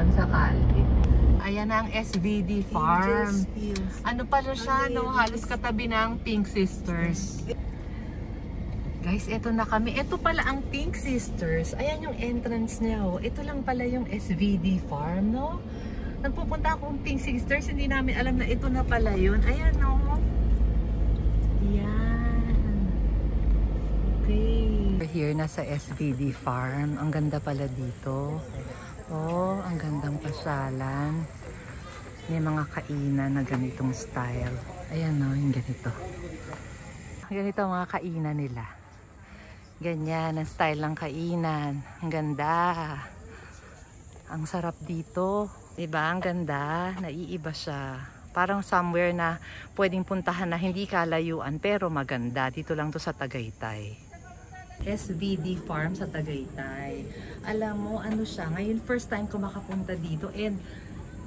pansakali. Ayan na ang SVD Farm. Ano pala siya, no? Halos katabi ng Pink Sisters. Guys, eto na kami. Ito pala ang Pink Sisters. Ayan yung entrance niya, oh. Ito lang pala yung SVD Farm, no? Nagpupunta akong Pink Sisters, hindi namin alam na ito na pala yun. Ayan, no? Yan. Okay. We're here na sa SVD Farm. Ang ganda pala dito. Oh, ang gandang pasyalan. May mga kainan na ganitong style. Ayan, no? Yung ganito. Ganito ang mga kainan nila. Ganyan ang style ng kainan. Ang ganda. Ang sarap dito. Diba? Ang ganda. Naiiba siya. Parang somewhere na pwedeng puntahan na hindi kalayuan pero maganda. Dito lang to sa Tagaytay. SVD Farm sa Tagaytay. Alam mo, ano siya? Ngayon, first time ko makapunta dito. And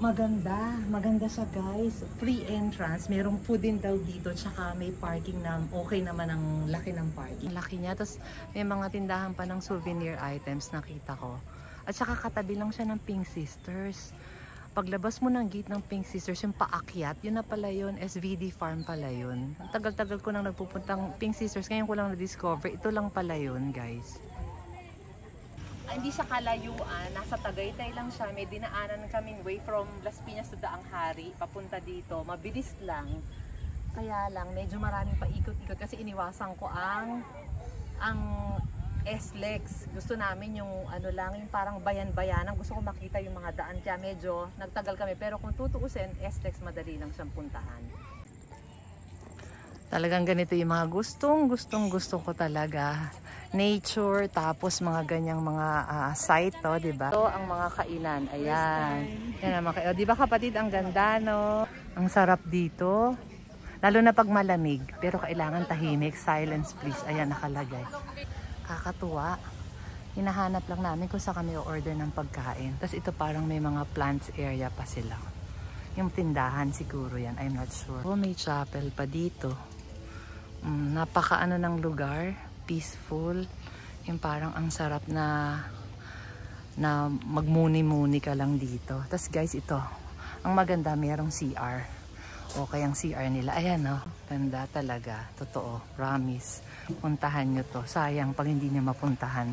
maganda. Maganda siya, guys. Free entrance. Merong food din daw dito. Tsaka may parking na okay naman ang laki ng parking. Laki niya. Tapos may mga tindahan pa ng souvenir items nakita ko. At saka katabi lang siya ng Pink Sisters. Paglabas mo ng gate ng Pink Sisters, yung paakyat, yun na pala yun. SVD Farm pala yun. Tagal-tagal ko nang nagpupuntang Pink Sisters. Ngayon ko lang na-discover. Ito lang pala yun, guys. Hindi siya kalayuan. Nasa Tagaytay lang siya. May dinaanan kaming way from Las Piñas to Daang Hari. Papunta dito. Mabilis lang. Kaya lang, medyo maraming paikot-ikot. Kasi iniwasan ko ang SLEX. Gusto namin yung ano lang, yung parang bayan-bayanan. Gusto ko makita yung mga daan. Kaya medyo nagtagal kami. Pero kung tutuusin, SLEX madali lang siyang puntahan. Talagang ganito yung mga gusto ko talaga. Nature, tapos mga ganyang mga site to, diba? Ito ang mga kainan. Ayan. Yan ang mga kainan. Diba kapatid, ang ganda, no? Ang sarap dito. Lalo na pag malamig. Pero kailangan tahimik. Silence, please. Ayan, nakalagay. Kakatuwa. Hinahanap lang namin kung saan kami o-order ng pagkain. Tapos ito parang may mga plants area pa sila. Yung tindahan siguro yan. I'm not sure. Oh, may chapel pa dito. Napaka ano ng lugar. Peaceful. Yung parang ang sarap na magmuni-muni ka lang dito. Tapos guys, ito. Ang maganda, mayroong CR. O kayang CR nila. Ayan, no? Ganda talaga. Totoo. Promise. Puntahan nyo to. Sayang pag hindi nyo mapuntahan.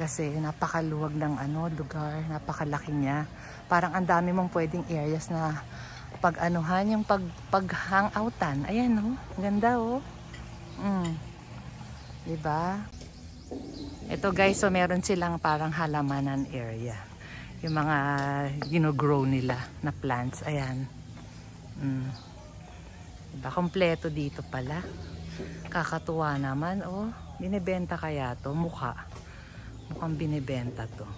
Kasi napakaluwag ng lugar. Napakalaki niya. Parang ang dami mong pwedeng areas na pag-anuhan. Yung pag-hangoutan. Ayan, no? Ganda, oh. Diba? Ito guys, so meron silang parang halamanan area. Yung mga gino-grow nila na plants. Ayan. Diba? Kompleto dito pala. Kakatuwa naman. Oh, binibenta kaya to? Mukhang binibenta to.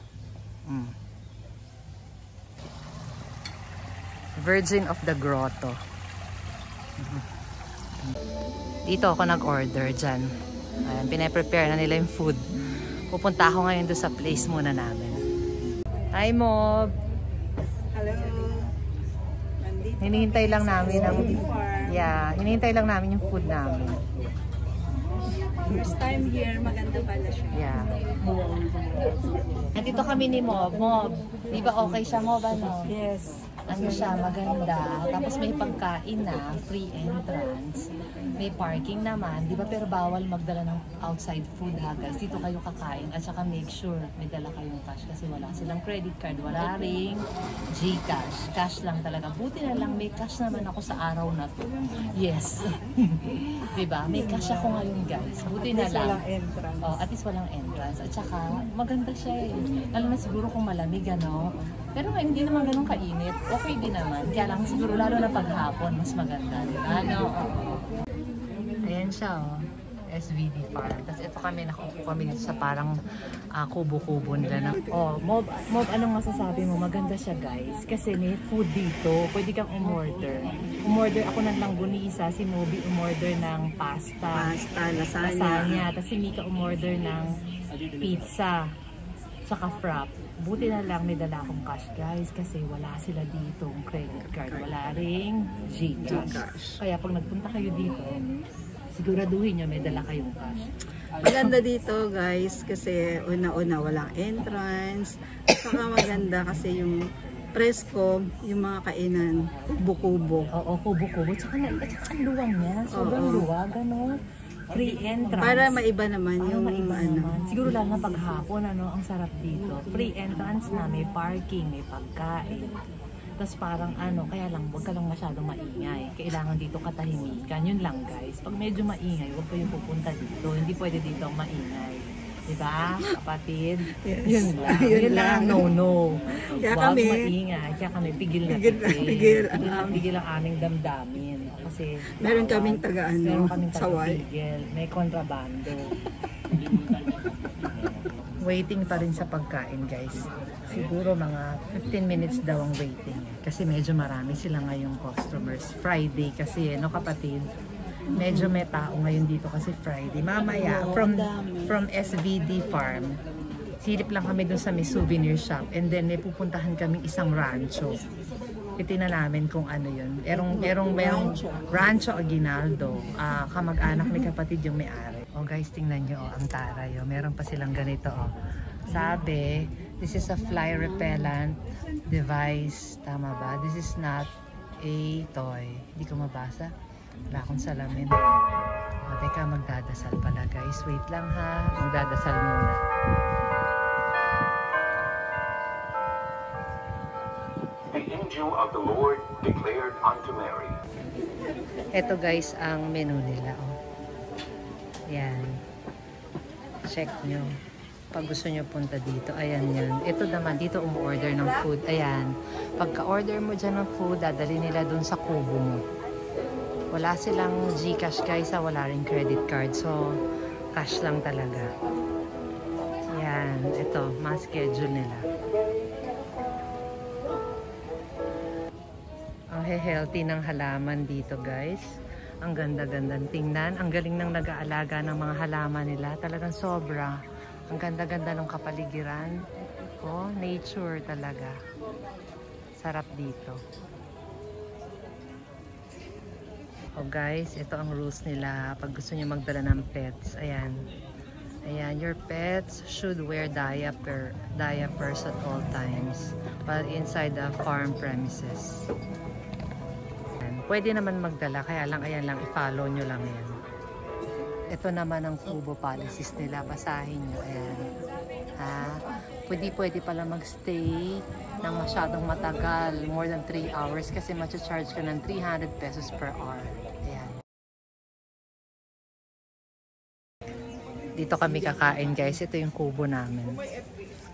Virgin of the Grotto. Dito ako nag-order dyan. Ayan, pinaprepare na nila yung food. Pupunta ako ngayon doon sa place muna namin. Hi, Mob! Hello! Hinihintay lang namin hinihintay lang namin yung food namin. First time here, maganda pala siya. Yeah. Nandito kami ni Mob. Mob, di ba okay siya, Mob? Ano? Yes. Ano siya, maganda. Tapos may pagkain na, free entrance. May parking naman, di ba? Pero bawal magdala ng outside food, ha guys. Dito kayo kakain at saka make sure may dala kayong cash kasi wala silang credit card, wala ring GCash. Cash lang talaga. Buti na lang may cash naman ako sa araw na to. Yes. Diba? May cash ako ngayon, guys. Buti na lang. Walang entrance. Oh, at least walang entrance. At saka maganda siya eh. Lalo na siguro kung malamig, ano. Pero hindi naman ganun kainit. Okay din naman. Kaya lang siguro lalo na paghapon mas maganda. Diba? Ano? Ayan siya, oh. SVD Farm. Tapos ito kami, nakaupo kami dito sa parang kubo-kubo nila. Oh, Mob, anong masasabi mo? Maganda siya, guys. Kasi may food dito. Pwede kang umorder. Umorder ako ng langgunisa. Si Moby umorder ng pasta. Lasagna. Tapos si Mika umorder ng pizza. Tsaka frap. Buti na lang may dala akong cash, guys. Kasi wala sila dito credit card. Wala ring GCash. Kaya pag nagpunta kayo dito, siguraduhin nyo may dala kayong cash. Maganda dito, guys, kasi una-una walang entrance. Saka maganda kasi yung presko, yung mga kainan, kubo-kubo. Oo, kubo-kubo. Tsaka ang luwang niya. Sobrang luwag, ano? Free entrance. Para maiba naman yung maiba ano. naman. Siguro lang na paghapon, ano, ang sarap dito. Free entrance na, may parking, may pagkain. Tapos parang ano, kaya lang, huwag ka lang masyadong maingay. Kailangan dito katahimikan. Yun lang guys. Pag medyo maingay, huwag kayong pupunta dito. Hindi pwede dito ang maingay. Diba, kapatid? Yes. Yun lang. Yun lang ang no-no. Kaya Huwag kami, maingay. Kaya kami, pigil na pigil ang aming damdamin. Kasi meron kaming meron kaming saway. taga-pigil. May kontrabando. Waiting pa rin sa pagkain, guys. Siguro mga 15 minutes daw ang waiting. Kasi medyo marami sila ngayong customers. Friday kasi, no kapatid? Medyo may tao ngayon dito kasi Friday. Mamaya, from SVD Farm, silip lang kami dun sa may souvenir shop. And then, may pupuntahan kaming isang rancho. Titignan namin kung ano yun. Merong Rancho Aguinaldo. Kamag-anak ni kapatid yung may-ari. Oh guys, tingnan nyo ang taray. Meron pa silang ganito. Sabi, this is a fly repellent device. Tama ba? This is not a toy. Hindi ko mabasa. Wala akong salamin. Teka, magdadasal pala guys. Wait lang ha. Magdadasal muna. The angel of the Lord declared unto Mary. Ito guys ang menu nila. Yan. Check nyo. Pag gusto nyo punta dito, ayan yun. Ito naman, dito umorder ng food. Ayan. Pagka-order mo dyan ng food, dadali nila dun sa kubo mo. Wala silang GCash guys, wala rin credit card. So, cash lang talaga. Yan. Ito, ma-schedule nila. Ang healthy ng halaman dito guys. Ang ganda-gandang tingnan. Ang galing ng nag-aalaga ng mga halaman nila. Talagang sobra. Ang ganda-ganda ng kapaligiran. Oh, nature talaga. Sarap dito. Oh guys, ito ang rules nila pag gusto niyo magdala ng pets. Ayan. Ayan, your pets should wear diapers at all times while inside the farm premises. Ayan. Pwede naman magdala, kaya lang, ayan lang, i-follow nyo lang yan. Ito naman ang kubo policies nila. Basahin nyo. Ayan. Pwede pala magstay ng masyadong matagal, more than 3 hours kasi ma-charge ka ng 300 pesos per hour. Ayan. Dito kami kakain guys. Ito yung kubo namin.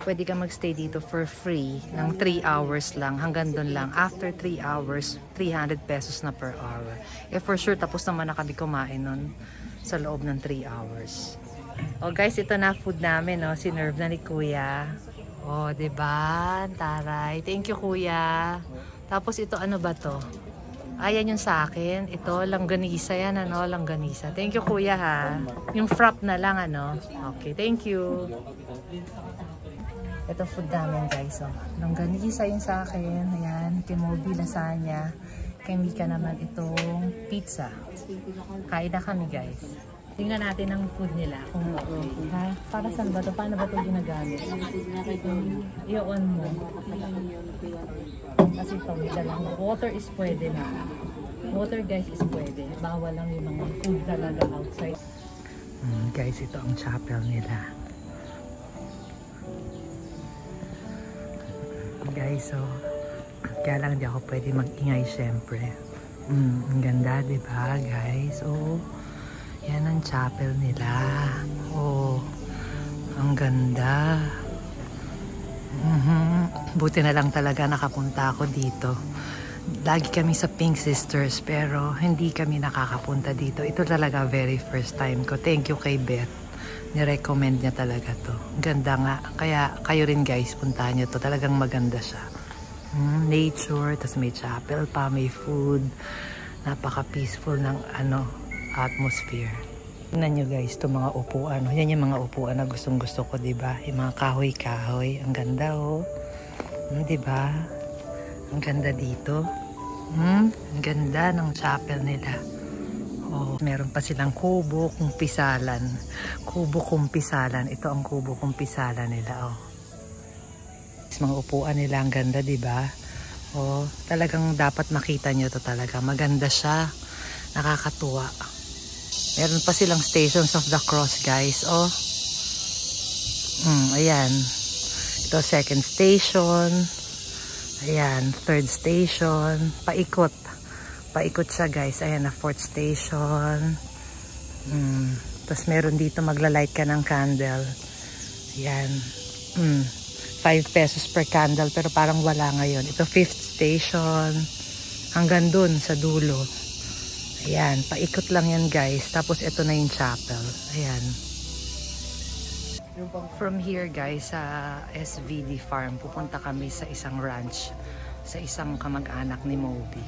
Pwede ka magstay dito for free ng 3 hours lang. Hanggang doon lang. After 3 hours, 300 pesos na per hour. For sure, tapos naman na kami kumain nun sa loob ng 3 hours. Oh guys, ito na food namin, no? Sinerve na ni Kuya. Oh, diba? Taray. Thank you, Kuya. Tapos ito, ano ba to? Ayan yung sa akin. Ito, langganisa yan, ano? Langganisa. Thank you, Kuya, ha? Yung frap na lang, ano? Okay, thank you. Ito food namin, guys, oh. Langganisa yung sa akin. Ayan, kimobi, lasagna. Kay Mika naman itong pizza. Kain na kami, guys. Tingnan natin ang food nila. Kung ha? Para saan ba ito? Paano ba ito ginagamit? I-on mo. Kasi ito, may dalang. Water is pwede na. Water guys is pwede. Bawal lang yung mga food talaga outside. Guys, ito ang chapel nila. Guys, so kaya lang hindi ako pwede mag-ingay syempre. Ang ganda, diba guys? Oh. Yan ang chapel nila. Oh, ang ganda. Buti na lang talaga nakapunta ako dito. Lagi kami sa Pink Sisters pero hindi kami nakakapunta dito. Ito talaga very first time ko. Thank you kay Beth. Nirecommend niya talaga to. Ganda nga. Kaya kayo rin guys, puntahan niyo to. Talagang maganda siya. Nature, tas may chapel pa, may food. Napaka-peaceful ng atmosphere. Tingnan nyo guys, itong mga upuan. Yan yung mga upuan na gustong-gusto ko, diba? Yung mga kahoy-kahoy. Ang ganda, oh. Diba? Ang ganda dito. Ang ganda ng chapel nila. Oh, meron pa silang kubo kumpisalan. Kubo kumpisalan. Ito ang kubo kumpisalan nila, oh. Mga upuan nila, ang ganda, diba? Oh, talagang dapat makita nyo to talaga. Maganda siya. Nakakatuwa. Meron pa silang Stations of the Cross, guys. Oh. Ayan. Ito, second station. Ayan, third station. Paikot. Paikot siya, guys. Ayan, na fourth station. Tapos meron dito magla-light ka ng candle. Ayan. 5 pesos per candle, pero parang wala ngayon. Ito, fifth station. Hanggang dun sa dulo. Ayan, paikot lang yan, guys. Tapos ito na yung chapel. Ayan. From here, guys, sa SVD Farm, pupunta kami sa isang ranch, sa isang kamag-anak ni Moby.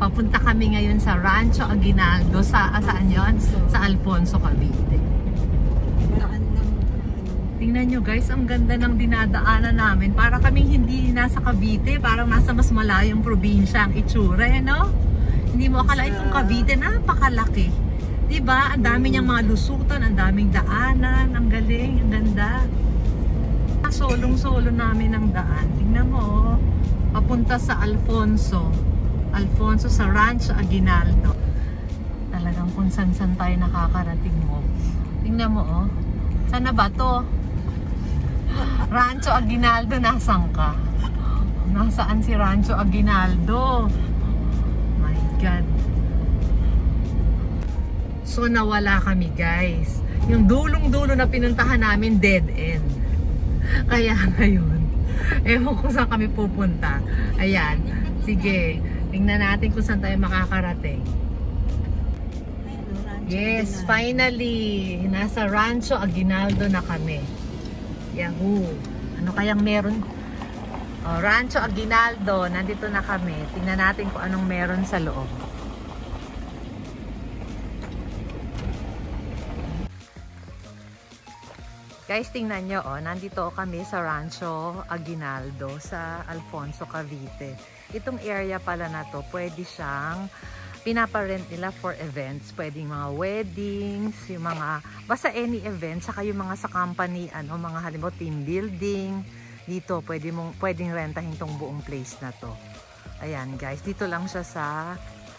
Papunta kami ngayon sa Rancho Aguinaldo. Saan yun? Sa Alfonso, Cavite. Tingnan nyo, guys, ang ganda ng dinadaanan namin. Para kaming hindi nasa Cavite, parang nasa mas malayong probinsya ang itsura, no? Hindi mo akala itong Cavite, napakalaki. Diba? Ang dami niyang mga lusutan, ang daming daanan, ang galing, ang ganda. Solong-solo namin ang daan. Tingnan mo, papunta sa Alfonso sa Rancho Aguinaldo. Talagang kung san-san tayo nakakarating mo. Tingnan mo, oh. Sana ba to? Rancho Aguinaldo, nasan ka? Nasaan si Rancho Aguinaldo? My God. So nawala kami, guys. Yung dulong-dulo na pinuntahan namin, dead end. Kaya ngayon, ewan ko saan kami pupunta. Ayan, sige. Tingnan natin kung saan tayo makakarating. Yes, finally! Nasa Rancho Aguinaldo na kami. Yahoo! Ano kayang meron? Oh, Rancho Aguinaldo, nandito na kami. Tingnan natin kung anong meron sa loob. Guys, tingnan nyo, oh, nandito kami sa Rancho Aguinaldo sa Alfonso, Cavite. Itong area pala na to, pwede siyang pinaparent nila for events. Pwedeng mga weddings, yung mga, basta any event, saka yung mga sa company, ano, mga halimbawa team building. Dito, pwedeng rentahin tong buong place na to. Ayan, guys, dito lang siya sa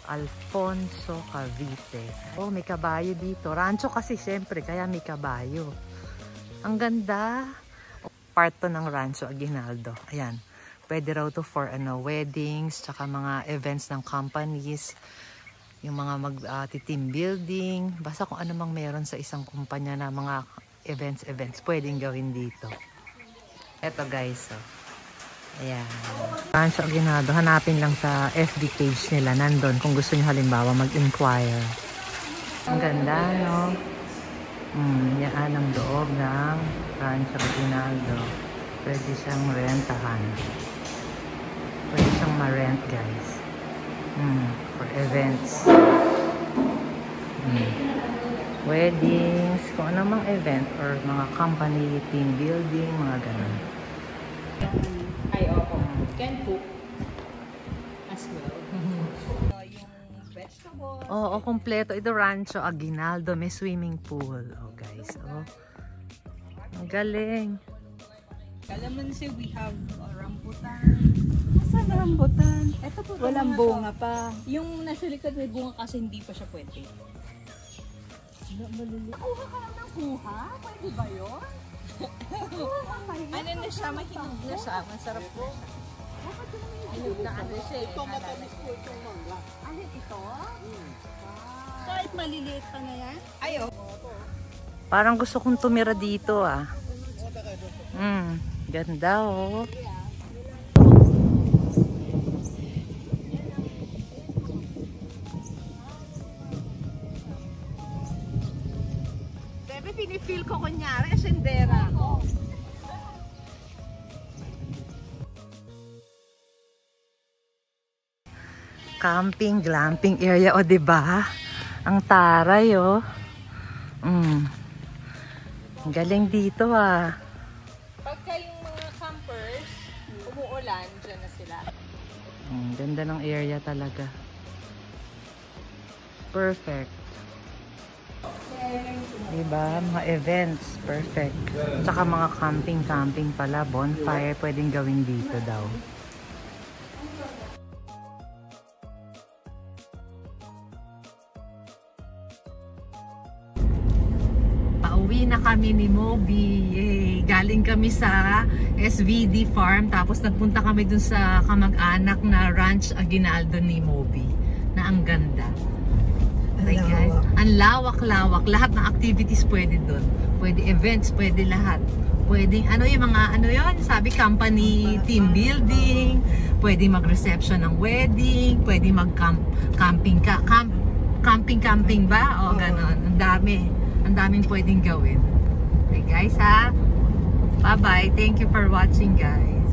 Alfonso, Cavite. Oh, may kabayo dito. Rancho kasi, syempre, kaya may kabayo. Ang ganda. Part to ng Rancho Aguinaldo. Ayan. Pwede raw to for weddings, tsaka mga events ng companies, yung mga team building, basta kung ano mang meron sa isang kumpanya na mga events, pwedeng gawin dito. Eto, guys, oh. Ayan. Rancho Aguinaldo, hanapin lang sa FB page nila, nandun, kung gusto nyo halimbawa mag-inquire. Ang ganda, no? Yan ang loob ng Rancho Aguinaldo. Pwede siyang rentahan. Pwede siyang ma-rent, guys. For events. Weddings, kung ano mang event or mga company, team building, mga ganun. Ay, opo. Can cook as well. Yung vegetable. Oo, kompleto. Ito Rancho Aguinaldo. May swimming pool. Oh, guys. Oh. Ang galing. Kalamansi, we have rambutan. Asan rambutan? Ito po. Walang bunga pa. Yung nasa likod may bunga kasi hindi pa siya pwede. Kuha ka lang ng kuha? Pwede ba yun? Ano na siya? Mahinog na siya. Masarap na siya. Ayun na ano siya. Ito matamis po itong mangga. Ano ito? Kahit maliliit pa na yan? Ayaw. Parang gusto kong tumira dito, ah. Ganda, oh. Bebe, pinifeel ko kunyari, asendera ako. Camping, glamping area, o, diba? Ang taray, oh. Galing dito, ah. Pagka yung mga campers, umuulan, dyan na sila. Ganda ng area talaga. Perfect. Diba? Mga events. Perfect. Tsaka mga camping pala. Bonfire pwedeng gawin dito daw. Pauwi na kami ni Moby. Yay! Galing kami sa SVD Farm. Tapos nagpunta kami dun sa kamag-anak na Ranch Aguinaldo ni Moby. Na ang ganda. Okay, guys. Ang lawak-lawak. Lahat ng activities pwede dun. Pwede events, pwede lahat. Pwedeng ano yung mga ano yon, sabi company team building, pwede mag-reception ng wedding, pwede mag-camping camping ba? O ganon. Ang dami. Ang daming pwedeng gawin. Okay guys ha. Bye-bye. Thank you for watching guys.